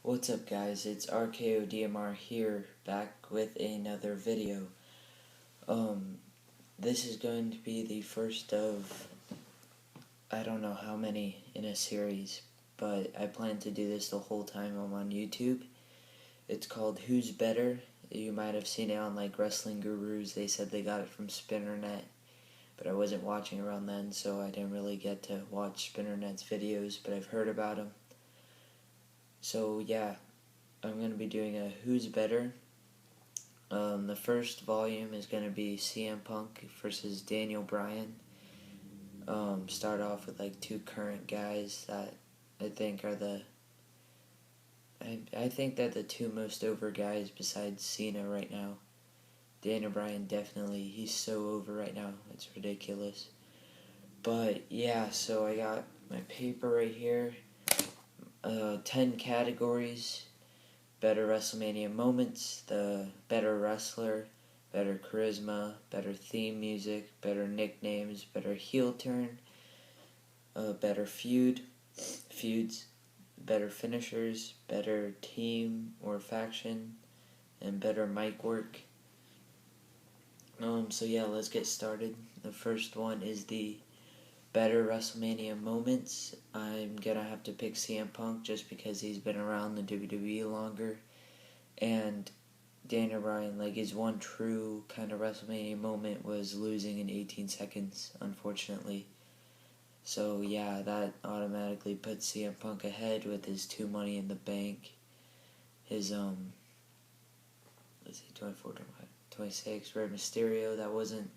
What's up guys, it's RKODMR here, back with another video. This is going to be the first of, I don't know how many in a series, but I plan to do this the whole time I'm on YouTube. It's called Who's Better. You might have seen it on like Wrestling Gurus. They said they got it from Spinnernet, but I wasn't watching around then, so I didn't really get to watch Spinnernet's videos, but I've heard about them. So yeah, I'm going to be doing a Who's Better. The first volume is going to be CM Punk versus Daniel Bryan. Start off with like two current guys that I think are I think that the two most over guys besides Cena right now. Daniel Bryan definitely, he's so over right now, it's ridiculous. But yeah, so I got my paper right here. 10 categories. Better WrestleMania moments, the better wrestler, better charisma, better theme music, better nicknames, better heel turn, better feuds, better finishers, better team or faction, and better mic work. So yeah, let's get started. The first one is the better WrestleMania moments. I'm gonna have to pick CM Punk just because he's been around the WWE longer. And Daniel Bryan, like, his one true kind of WrestleMania moment was losing in 18 seconds, unfortunately. So yeah, that automatically puts CM Punk ahead with his 2 Money in the Bank. His, let's see, 24, 25, 26, Rey Mysterio, that wasn't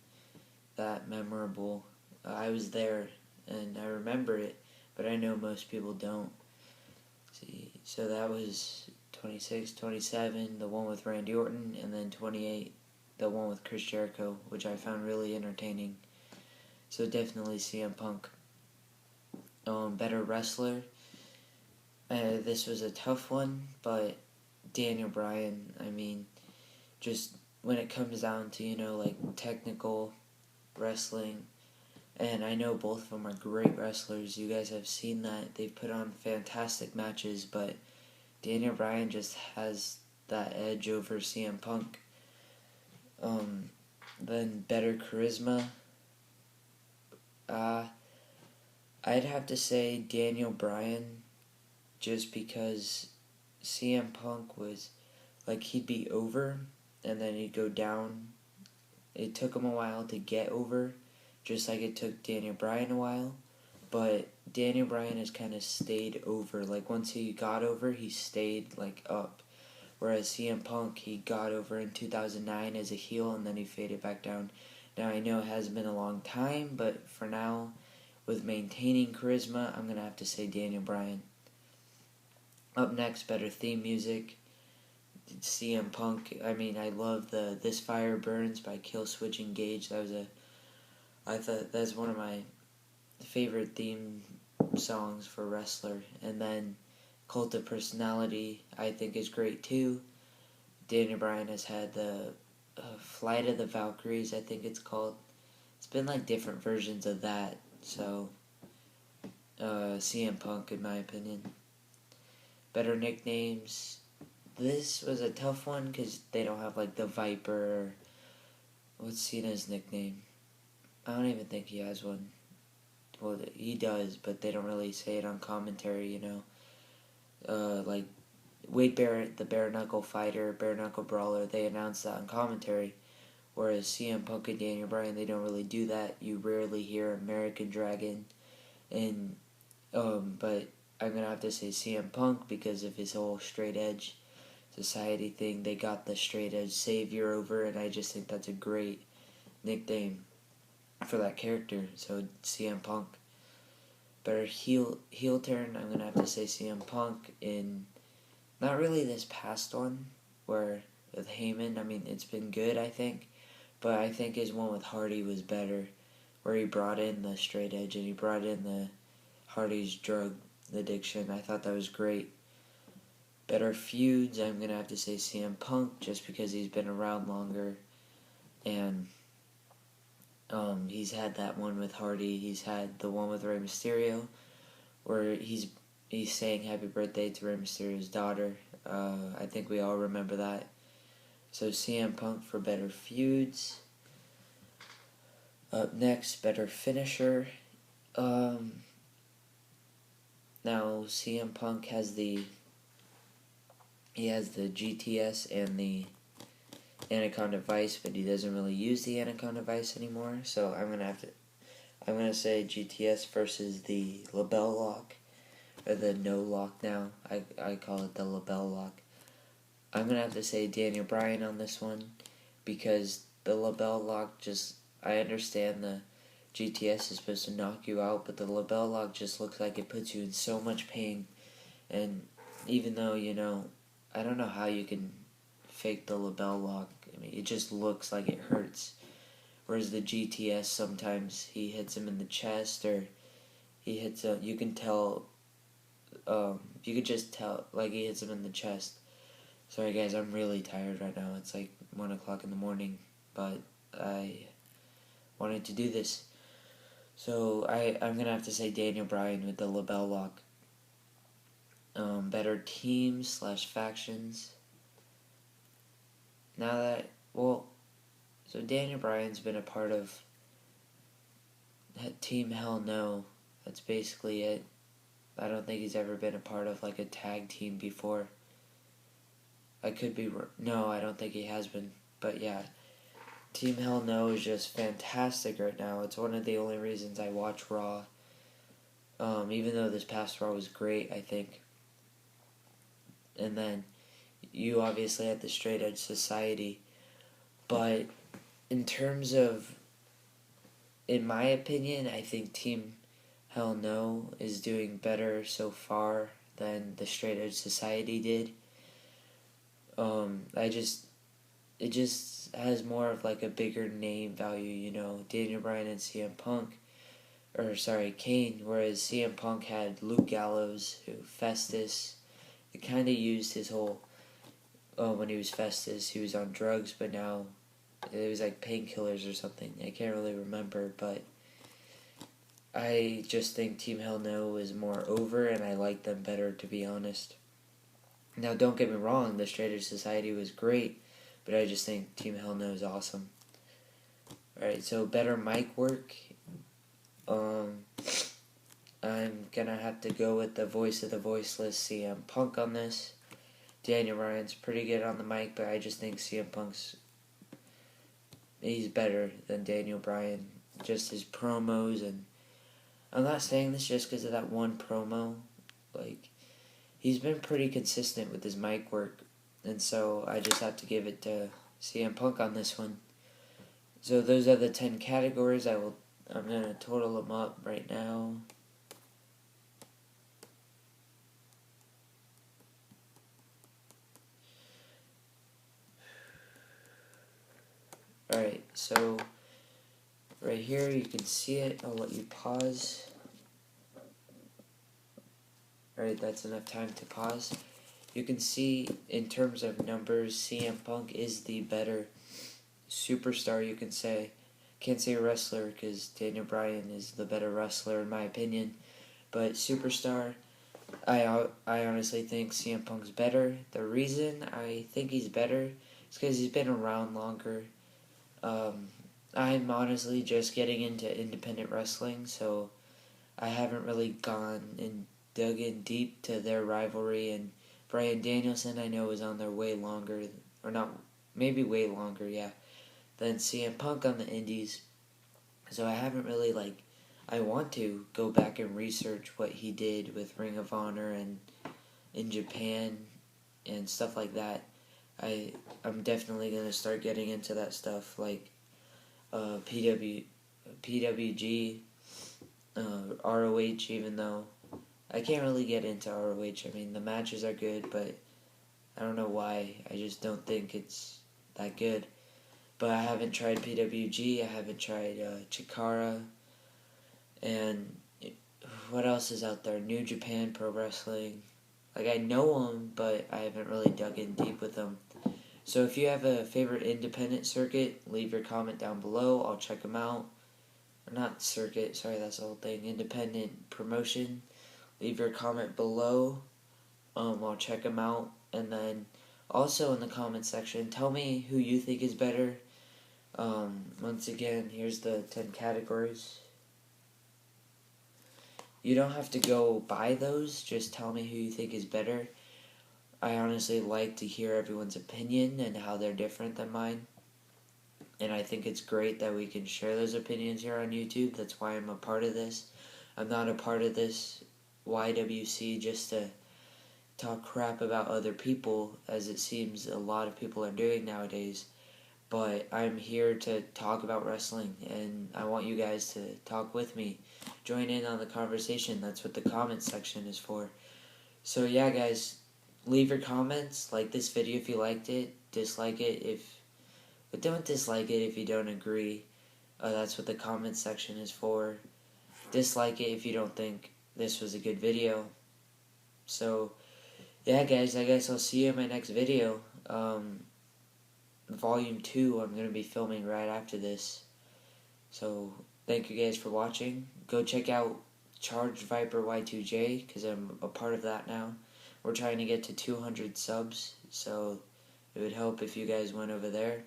that memorable. I was there, and I remember it, but I know most people don't. See, so that was 26, 27, the one with Randy Orton, and then 28, the one with Chris Jericho, which I found really entertaining. So definitely CM Punk. Better wrestler. This was a tough one, but Daniel Bryan, I mean, just when it comes down to, like technical wrestling, and I know both of them are great wrestlers. You guys have seen that. They've put on fantastic matches, but Daniel Bryan just has that edge over CM Punk. Then better charisma. I'd have to say Daniel Bryan, just because CM Punk was, like, he'd be over, and then he'd go down. It took him a while to get over, just like it took Daniel Bryan a while. But Daniel Bryan has kind of stayed over. Like, once he got over, he stayed, like, up. Whereas CM Punk, he got over in 2009 as a heel, and then he faded back down. Now, I know it hasn't been a long time, but for now, with maintaining charisma, I'm going to have to say Daniel Bryan. Up next, better theme music. CM Punk, I mean, I love the This Fire Burns by Killswitch Engage. I thought that's one of my favorite theme songs for wrestler. And then Cult of Personality, I think, is great too. Daniel Bryan has had the Flight of the Valkyries, I think it's called. It's been like different versions of that. So CM Punk, in my opinion. Better nicknames. This was a tough one because they don't have like the Viper. What's Cena's nickname? I don't even think he has one. Well, he does, but they don't really say it on commentary, like Wade Barrett, the bare knuckle fighter, bare knuckle brawler, they announce that on commentary. Whereas CM Punk and Daniel Bryan, they don't really do that. You rarely hear American Dragon, and but I'm gonna have to say CM Punk because of his whole straight edge society thing. They got the straight edge savior over, and I just think that's a great nickname for that character. So CM Punk. Better heel turn, I'm gonna have to say CM Punk in not really this past one where with Heyman. I mean, it's been good, I think, but I think his one with Hardy was better, where he brought in the straight edge and he brought in the Hardy's drug addiction. I thought that was great. Better feuds, I'm gonna have to say CM Punk just because he's been around longer, and he's had that one with Hardy. He's had the one with Rey Mysterio, where he's he's saying happy birthday to Rey Mysterio's daughter. I think we all remember that. So CM Punk for better feuds. Up next, better finisher. Now CM Punk has the GTS and the Anaconda Vice, but he doesn't really use the Anaconda Vice anymore. So I'm gonna say GTS versus the Label Lock, or the No Lock now. I call it the Label Lock. I'm gonna have to say Daniel Bryan on this one, because the Label Lock I understand the GTS is supposed to knock you out, but the Label Lock just looks like it puts you in so much pain. And even though, I don't know how you can fake the Label Lock. I mean, it just looks like it hurts. Whereas the GTS, sometimes he hits him in the chest, or he hits you can tell, you could just tell, like, he hits him in the chest. Sorry guys, I'm really tired right now. It's like 1 o'clock in the morning, but I wanted to do this. So I'm going to have to say Daniel Bryan with the Label Lock. Better teams / factions. So Daniel Bryan's been a part of Team Hell No. That's basically it. I don't think he's ever been a part of like a tag team before. I could be no, I don't think he has been. But yeah, Team Hell No is just fantastic right now. It's one of the only reasons I watch Raw. Even though this past Raw was great, I think. And then you obviously had the Straight Edge Society. But in terms of, in my opinion, I think Team Hell No is doing better so far than the Straight Edge Society did. It just has more of like a bigger name value, Daniel Bryan and CM Punk, Kane, whereas CM Punk had Luke Gallows, Festus. It kind of used his whole, when he was Festus, he was on drugs, but now it was like painkillers or something. I can't really remember, but I just think Team Hell No is more over, and I like them better, to be honest. Now, don't get me wrong, the Straight Edge Society was great, but I just think Team Hell No is awesome. Alright, so better mic work. I'm gonna have to go with the voice of the voiceless CM Punk on this. Daniel Bryan's pretty good on the mic, but I just think CM Punk's, he's better than Daniel Bryan. Just his promos, and I'm not saying this just because of that one promo. Like, he's been pretty consistent with his mic work, and so I just have to give it to CM Punk on this one. So those are the 10 categories. I'm going to total them up right now. Alright, so right here you can see it. I'll let you pause. Alright, that's enough time to pause. You can see in terms of numbers, CM Punk is the better superstar, you can say. Can't say wrestler because Daniel Bryan is the better wrestler in my opinion. But superstar, I honestly think CM Punk's better. The reason I think he's better is because he's been around longer. I'm honestly just getting into independent wrestling, so I haven't really gone and dug in deep to their rivalry. And Bryan Danielson, I know, is on there way longer, or not, maybe way longer, yeah, than CM Punk on the indies. So I haven't really, I want to go back and research what he did with Ring of Honor and in Japan and stuff like that. I'm definitely going to start getting into that stuff, like PWG, ROH, even though I can't really get into ROH. I mean, the matches are good, but I don't know why. I just don't think it's that good. But I haven't tried PWG, I haven't tried Chikara, and what else is out there? New Japan Pro Wrestling. Like, I know them, but I haven't really dug in deep with them. So if you have a favorite independent circuit, leave your comment down below. I'll check them out. Or not circuit, sorry, that's the whole thing. Independent promotion. leave your comment below. I'll check them out. And then also in the comment section, tell me who you think is better. Once again, here's the 10 categories. You don't have to go buy those, just tell me who you think is better. I honestly like to hear everyone's opinion and how they're different than mine. And I think it's great that we can share those opinions here on YouTube. That's why I'm a part of this. I'm not a part of this YWC just to talk crap about other people, as it seems a lot of people are doing nowadays. But I'm here to talk about wrestling, and I want you guys to talk with me. Join in on the conversation. That's what the comment section is for. So yeah, guys, leave your comments. Like this video if you liked it. Dislike it but don't dislike it if you don't agree. That's what the comment section is for. Dislike it if you don't think this was a good video. So yeah, guys, I guess I'll see you in my next video. Volume 2 I'm going to be filming right after this. So thank you guys for watching. Go check out Charged Viper Y2J, because I'm a part of that now. We're trying to get to 200 subs, so it would help if you guys went over there.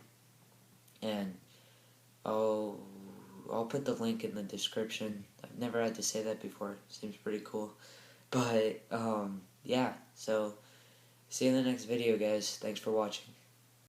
And I'll put the link in the description. I've never had to say that before. Seems pretty cool. But yeah, so see you in the next video, guys. Thanks for watching.